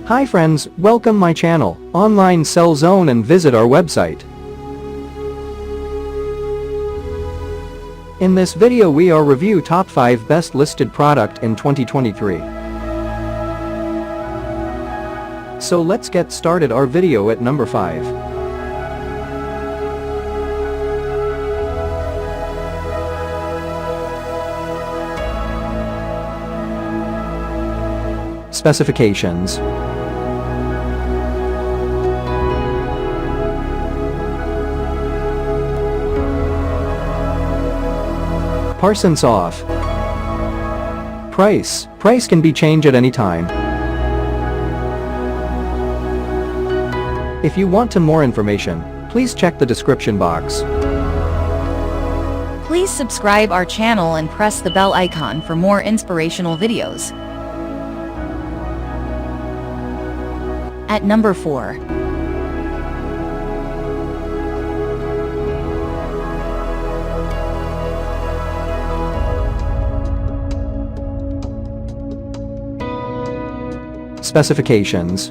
Hi friends, welcome my channel, Online Sell Zone, and visit our website. In this video we are review top 5 best listed product in 2023. So let's get started our video at number 5. Specifications. % off. Price can be changed at any time. If you want to more information, please check the description box. Please subscribe our channel and press the bell icon for more inspirational videos. At number 4. Specifications.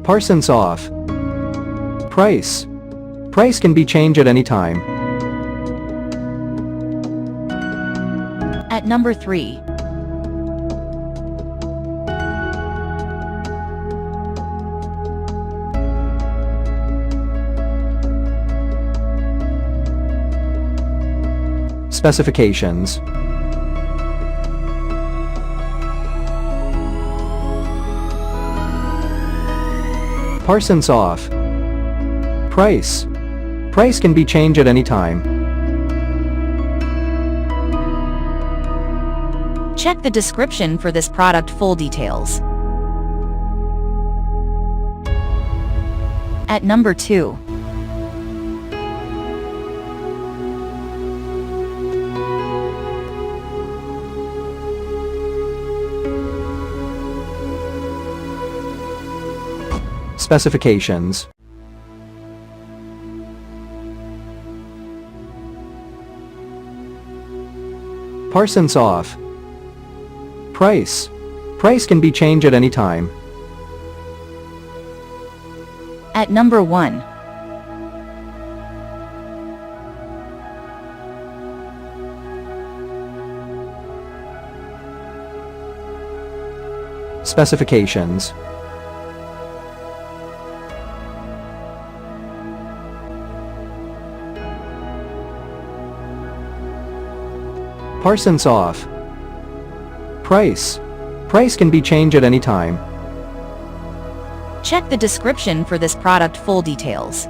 % off. Price can be changed at any time. At number 3. Specifications. % off. Price can be changed at any time. Check the description for this product full details. At number 2. Specifications. % off. Price can be changed at any time. At number 1. Specifications. % off. Price can be changed at any time. Check the description for this product full details.